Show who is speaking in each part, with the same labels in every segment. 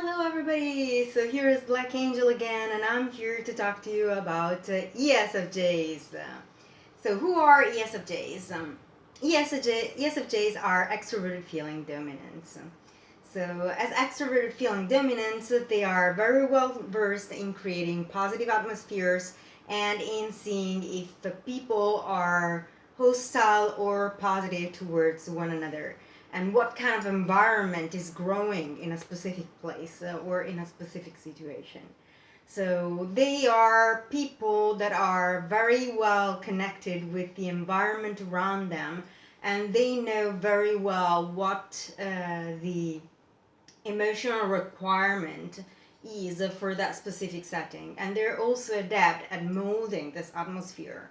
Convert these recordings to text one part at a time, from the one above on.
Speaker 1: Hello everybody! So here is Black Angel again, and I'm here to talk to you about ESFJs. So who are ESFJs? ESFJs are extroverted feeling dominants. So as extroverted feeling dominants, they are very well versed in creating positive atmospheres and in seeing if the people are hostile or positive towards one another, and what kind of environment is growing in a specific place or in a specific situation. So they are people that are very well connected with the environment around them, and they know very well what the emotional requirement is for that specific setting, and they're also adept at molding this atmosphere.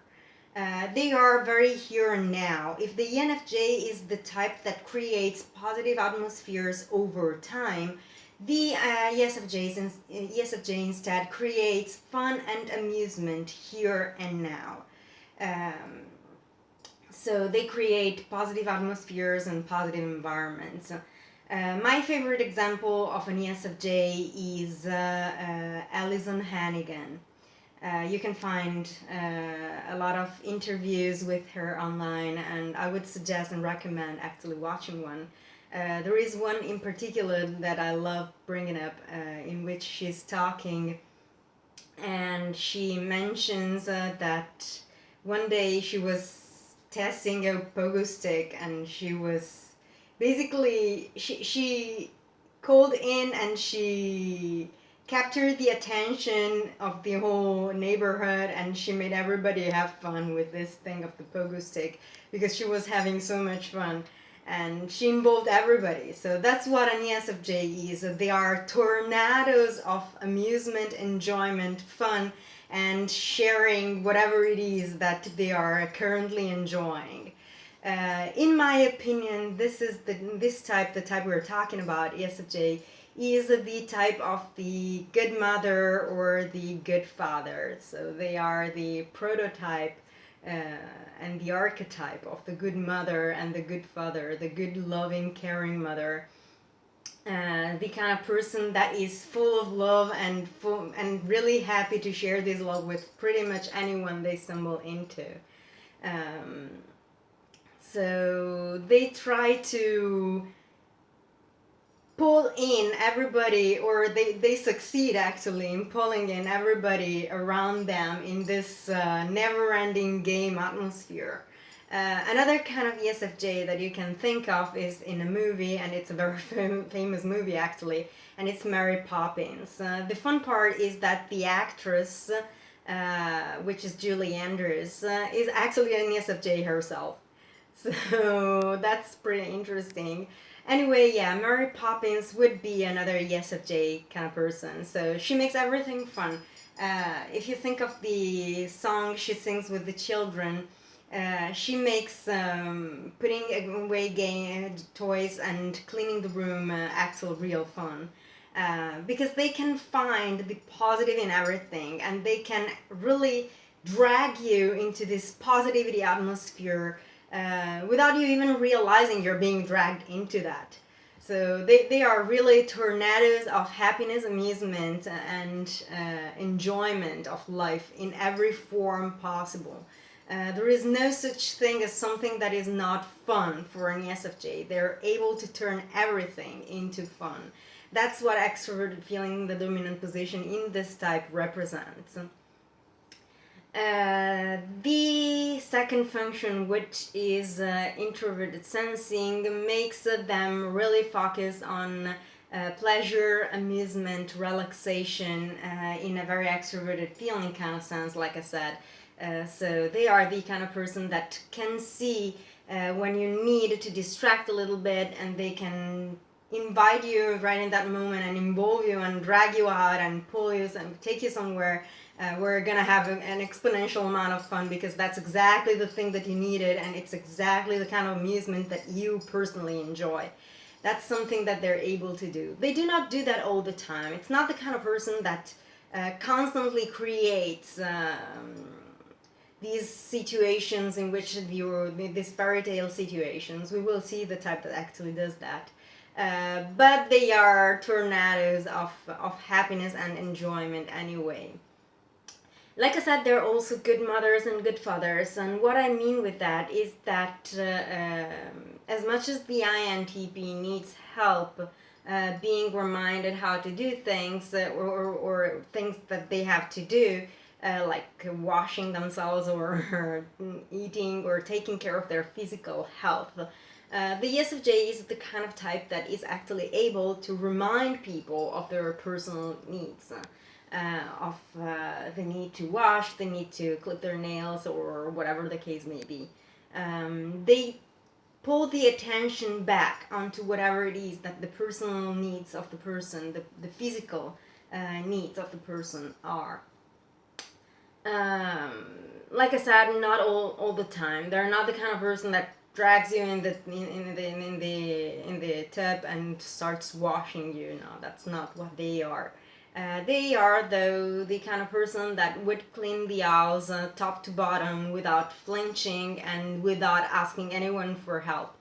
Speaker 1: They are very here and now. If the ENFJ is the type that creates positive atmospheres over time, the ESFJ instead creates fun and amusement here and now. Um, so they create positive atmospheres and positive environments. My favorite example of an ESFJ is Alyson Hannigan. You can find a lot of interviews with her online, and I would suggest and recommend actually watching one. There is one in particular that I love bringing up, in which she's talking, and she mentions that one day she was testing a pogo stick, and she was basically she called in and she captured the attention of the whole neighborhood, and she made everybody have fun with this thing of the pogo stick because she was having so much fun, and she involved everybody. So that's what an ESFJ is. They are tornadoes of amusement, enjoyment, fun, and sharing whatever it is that they are currently enjoying. In my opinion, the type we're talking about, ESFJ, is the type of the good mother or the good father. So they are the prototype and the archetype of the good mother and the good father, the good, loving, caring mother. The kind of person that is full of love and really happy to share this love with pretty much anyone they stumble into. Um, so they try to pull in everybody, or they succeed actually in pulling in everybody around them in this never-ending game atmosphere. Another kind of ESFJ that you can think of is in a movie, and it's a very famous movie actually, and it's Mary Poppins. The fun part is that the actress, which is Julie Andrews, is actually an ESFJ herself. So that's pretty interesting. Anyway, yeah, Mary Poppins would be another ESFJ kind of person. So she makes everything fun. If you think of the song she sings with the children, she makes putting away game toys and cleaning the room actual real fun. Because they can find the positive in everything, and they can really drag you into this positivity atmosphere without you even realizing you're being dragged into that. So they are really tornadoes of happiness, amusement, and enjoyment of life in every form possible. There is no such thing as something that is not fun for an ESFJ. They're able to turn everything into fun. That's what extroverted feeling, the dominant position in this type, represents. The second function, which is introverted sensing, makes them really focus on pleasure, amusement, relaxation in a very extroverted feeling kind of sense, like I said. So they are the kind of person that can see when you need to distract a little bit, and they can invite you right in that moment and involve you and drag you out and pull you and take you somewhere. We're gonna have an exponential amount of fun because that's exactly the thing that you needed, and it's exactly the kind of amusement that you personally enjoy. That's something that they're able to do. They do not do that all the time. It's not the kind of person that constantly creates these situations in which these fairy tale situations. We will see the type that actually does that. but they are tornadoes of happiness and enjoyment anyway. Like I said, they're also good mothers and good fathers, and what I mean with that is that as much as the INTP needs help being reminded how to do things, or things that they have to do, like washing themselves or eating or taking care of their physical health. The ESFJ is the kind of type that is actually able to remind people of their personal needs, of the need to wash, the need to clip their nails, or whatever the case may be. They pull the attention back onto whatever it is that the personal needs of the person, the physical needs of the person are. Like I said, not all the time. They're not the kind of person that drags you in the tub and starts washing you. No, that's not what they are. They are, though, the kind of person that would clean the house top to bottom without flinching and without asking anyone for help.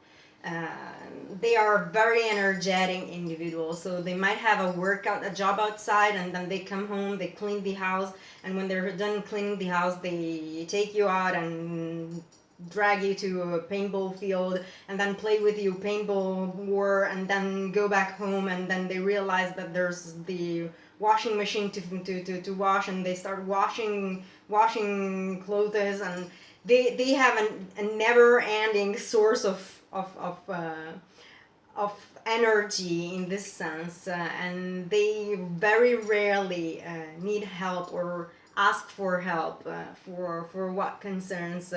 Speaker 1: They are very energetic individuals, so they might have a job outside, and then they come home, they clean the house, and when they're done cleaning the house, they take you out and drag you to a paintball field and then play with you paintball war, and then go back home, and then they realize that there's the washing machine to wash, and they start washing clothes, and they have a never ending source of energy in this sense, and they very rarely need help or ask for help for what concerns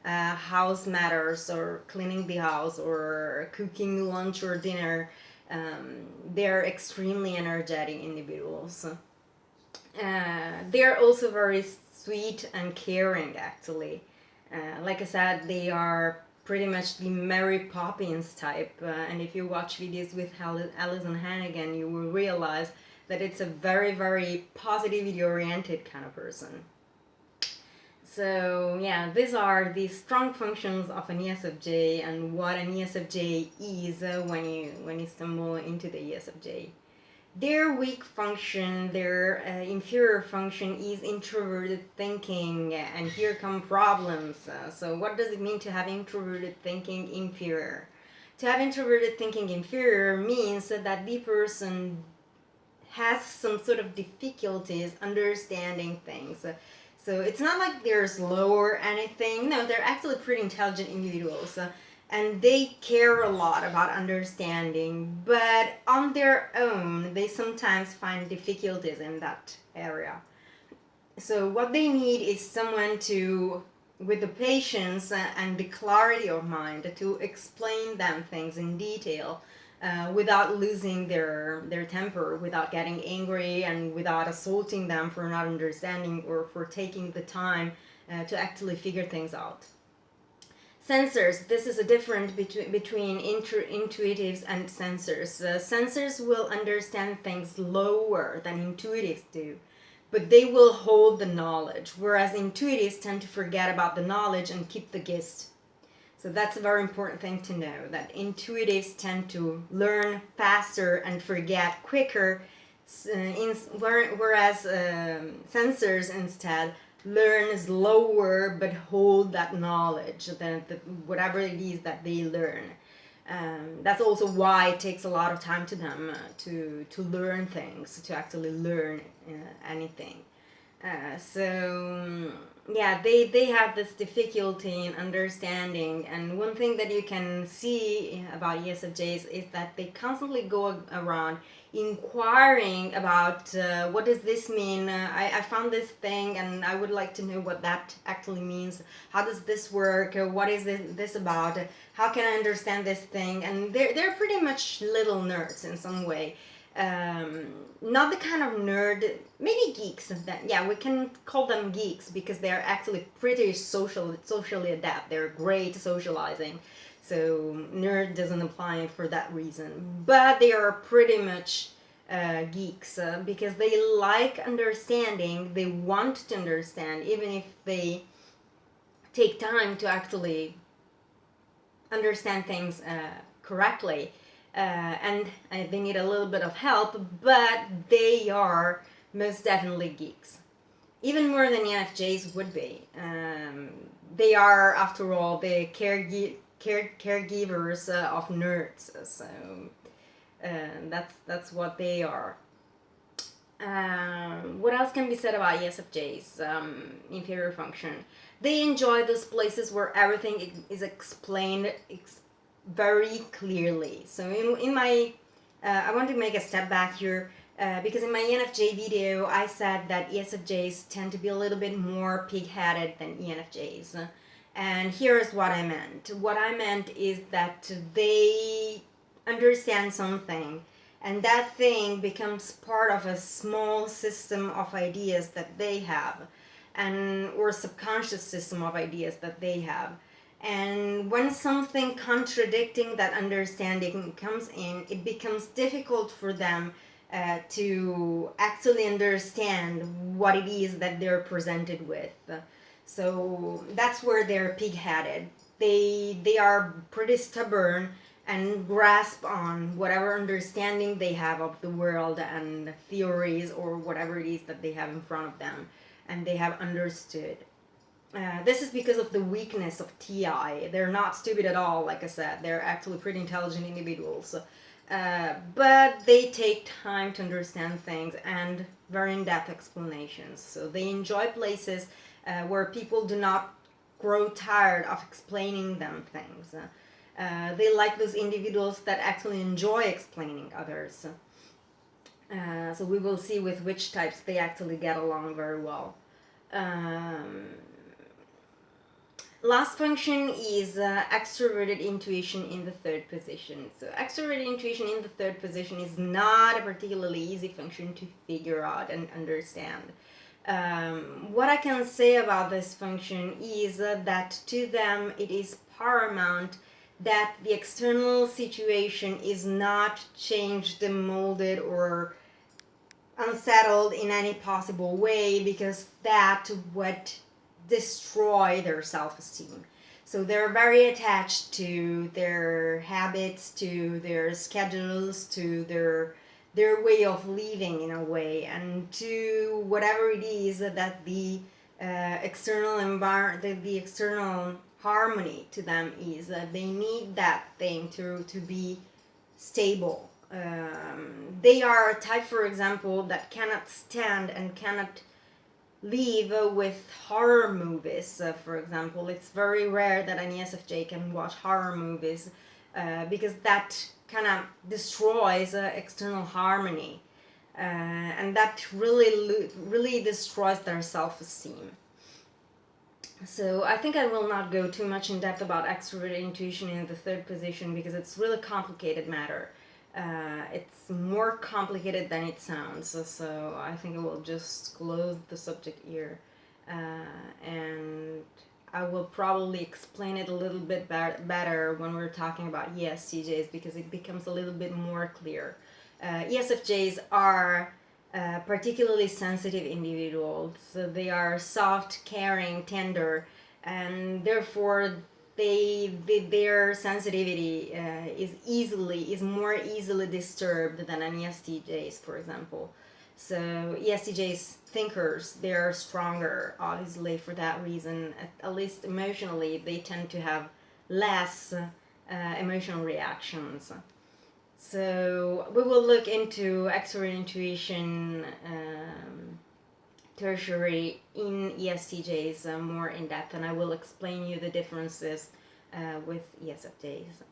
Speaker 1: house matters, or cleaning the house, or cooking lunch or dinner. They're extremely energetic individuals. They're also very sweet and caring, actually. Like I said, they are pretty much the Mary Poppins type, and if you watch videos with Alyson Hannigan, you will realize that it's a very, very positivity oriented kind of person. So yeah, these are the strong functions of an ESFJ and what an ESFJ is when you stumble into the ESFJ. Their weak function, their inferior function, is introverted thinking, and here come problems. So what does it mean to have introverted thinking inferior? To have introverted thinking inferior means that the person has some sort of difficulties understanding things. So it's not like they're slow or anything. No, they're actually pretty intelligent individuals. And they care a lot about understanding, but on their own, they sometimes find difficulties in that area. So what they need is someone with the patience and the clarity of mind, to explain them things in detail, without losing their temper, without getting angry, and without assaulting them for not understanding or for taking the time to actually figure things out. Sensors, this is a difference between intuitives and sensors. Sensors will understand things lower than intuitives do, but they will hold the knowledge, whereas intuitives tend to forget about the knowledge and keep the gist. So that's a very important thing to know, that intuitives tend to learn faster and forget quicker, whereas sensors instead learn slower but hold that knowledge, whatever it is that they learn. That's also why it takes a lot of time to them to learn things, to actually learn anything. So yeah, they have this difficulty in understanding, and one thing that you can see about ESFJs is that they constantly go around inquiring about what does this mean, I found this thing and I would like to know what that actually means, how does this work, what is this about, how can I understand this thing, and they're pretty much little nerds in some way. Not the kind of nerd, maybe geeks, yeah, we can call them geeks because they're actually pretty socially adept, they're great socializing. So nerd doesn't apply for that reason, but they are pretty much geeks because they like understanding, they want to understand, even if they take time to actually understand things correctly. and they need a little bit of help, but they are most definitely geeks. Even more than ENFJs would be. They are, after all, the caregivers of nerds, so that's what they are. What else can be said about ESFJs? Inferior function. They enjoy those places where everything is explained very clearly. So in my, I want to make a step back here. Because in my ENFJ video, I said that ESFJs tend to be a little bit more pig-headed than ENFJs. And here's what I meant. What I meant is that they understand something, and that thing becomes part of a small system of ideas that they have, or subconscious system of ideas that they have. And when something contradicting that understanding comes in, it becomes difficult for them to actually understand what it is that they're presented with. So that's where they're pig-headed. They are pretty stubborn and grasp on whatever understanding they have of the world and theories or whatever it is that they have in front of them and they have understood. This is because of the weakness of TI. They're not stupid at all, like I said. They're actually pretty intelligent individuals. But they take time to understand things and very in-depth explanations. So they enjoy places where people do not grow tired of explaining them things. They like those individuals that actually enjoy explaining others. So we will see with which types they actually get along very well. Last function is extroverted intuition in the third position. So extroverted intuition in the third position is not a particularly easy function to figure out and understand. What I can say about this function is that to them it is paramount that the external situation is not changed, molded, or unsettled in any possible way, because that would destroy their self-esteem. So they're very attached to their habits, to their schedules, to their way of living in a way, and to whatever it is that the external environment, the external harmony to them is. They need that thing to be stable. They are a type, for example, that cannot stand and cannot live with horror movies. For example, it's very rare that an ESFJ can watch horror movies because that kind of destroys external harmony, and that really destroys their self-esteem. So I think I will not go too much in depth about extroverted intuition in the third position because it's really complicated matter. It's more complicated than it sounds, so I think I will just close the subject here, and I will probably explain it a little bit better when we're talking about ESTJs, because it becomes a little bit more clear. ESFJs are particularly sensitive individuals. So they are soft, caring, tender, and therefore their sensitivity is more easily disturbed than an ESTJs, for example. So ESTJs thinkers, they're stronger, obviously, for that reason. At least emotionally, they tend to have less emotional reactions. So we will look into extroverted intuition tertiary in ESTJs more in depth, and I will explain you the differences with ESFJs.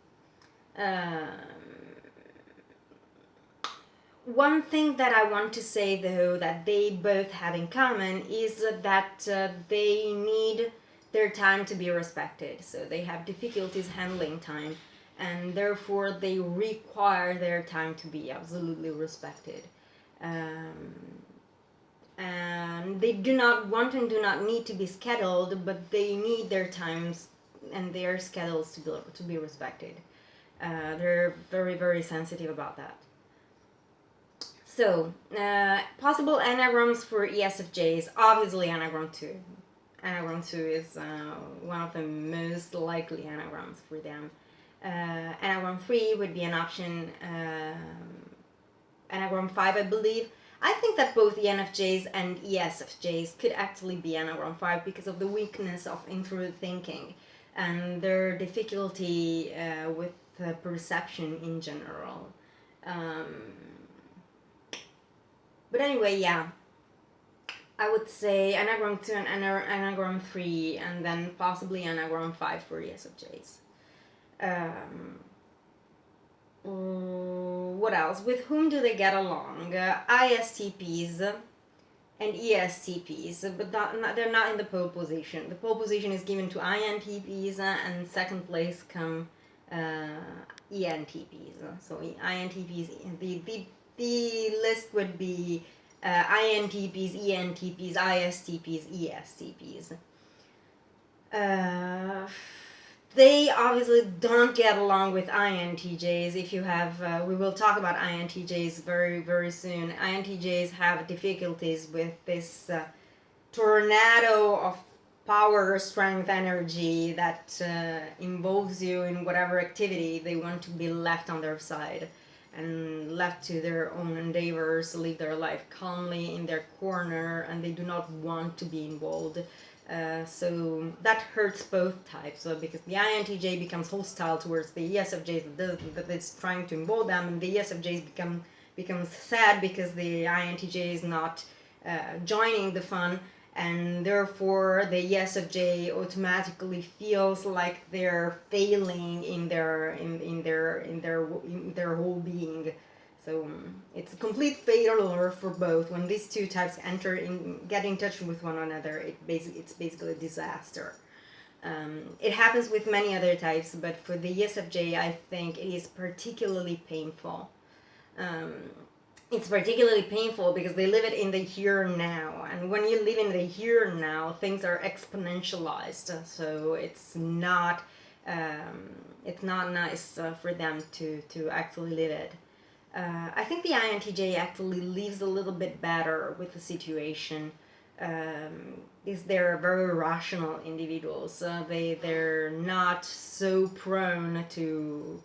Speaker 1: One thing that I want to say, though, that they both have in common is that they need their time to be respected. So they have difficulties handling time, and therefore they require their time to be absolutely respected. And they do not want and do not need to be scheduled, but they need their times and their schedules to be respected. They're very, very sensitive about that. So, possible anagrams for ESFJs, obviously anagram 2. Anagram 2 is one of the most likely anagrams for them. Enneagram 3 would be an option. Enneagram 5, I believe. I think that both ENFJs and ESFJs could actually be Enneagram 5 because of the weakness of introverted thinking and their difficulty with perception in general. But anyway, yeah. I would say Enneagram 2 and Enneagram 3, and then possibly Enneagram 5 for ESFJs. What else? With whom do they get along? ISTPs and ESTPs, but they're not in the pole position. The pole position is given to INTPs, and second place come ENTPs. So INTPs, the list would be INTPs, ENTPs, ISTPs, ESTPs. They obviously don't get along with INTJs. If you have, we will talk about INTJs very, very soon. INTJs have difficulties with this tornado of power, strength, energy that involves you in whatever activity. They want to be left on their side and left to their own endeavors, live their life calmly in their corner, and they do not want to be involved. So that hurts both types, because the INTJ becomes hostile towards the ESFJs that is trying to involve them, and the ESFJs becomes sad because the INTJ is not joining the fun, and therefore the ESFJ automatically feels like they're failing in their whole being. So it's a complete failure for both. When these two types get in touch with one another, it's basically a disaster. It happens with many other types, but for the ESFJ, I think it is particularly painful. It's particularly painful because they live it in the here and now, and when you live in the here and now, things are exponentialized. So it's not nice for them to actually live it. I think the INTJ actually lives a little bit better with the situation, because they're very rational individuals. They're not so prone to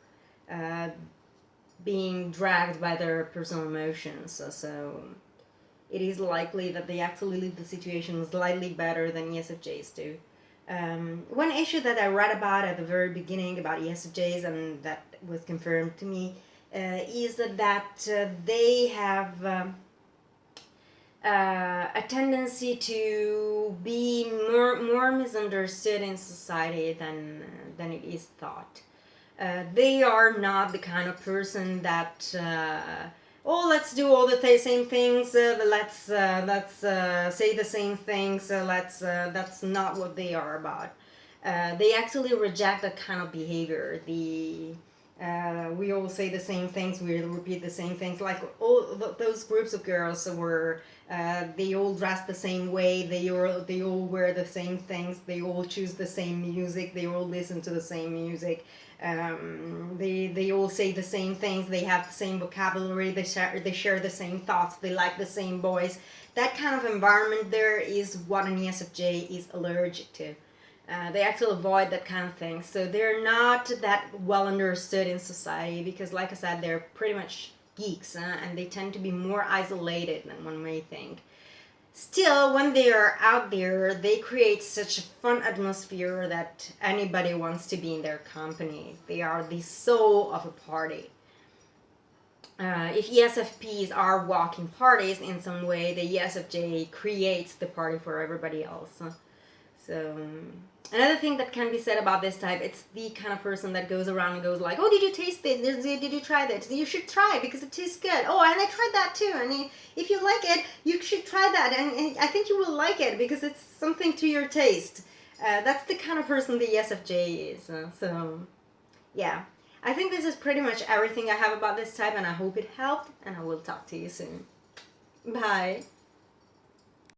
Speaker 1: being dragged by their personal emotions. So it is likely that they actually live the situation slightly better than ESFJs do. One issue that I read about at the very beginning about ESFJs, and that was confirmed to me, is that they have a tendency to be more misunderstood in society than it is thought. They are not the kind of person that let's do all the same things, let's say the same things, that's not what they are about. They actually reject that kind of behavior. We all say the same things, we repeat the same things, like all those groups of girls where they all dress the same way, they all wear the same things, they all choose the same music, they all listen to the same music, they all say the same things, they have the same vocabulary, they share the same thoughts, they like the same boys. That kind of environment there is what an ESFJ is allergic to. They actually avoid that kind of thing. So they're not that well understood in society because, like I said, they're pretty much geeks, and they tend to be more isolated than one may think. Still, when they are out there, they create such a fun atmosphere that anybody wants to be in their company. They are the soul of a party. If ESFPs are walking parties in some way, the ESFJ creates the party for everybody else. So another thing that can be said about this type, it's the kind of person that goes around and goes like, oh, did you taste this? Did you try this? You should try because it tastes good. Oh, and I tried that too. And if you like it, you should try that. And I think you will like it because it's something to your taste. That's the kind of person the ESFJ is. So, yeah. I think this is pretty much everything I have about this type, and I hope it helped, and I will talk to you soon. Bye.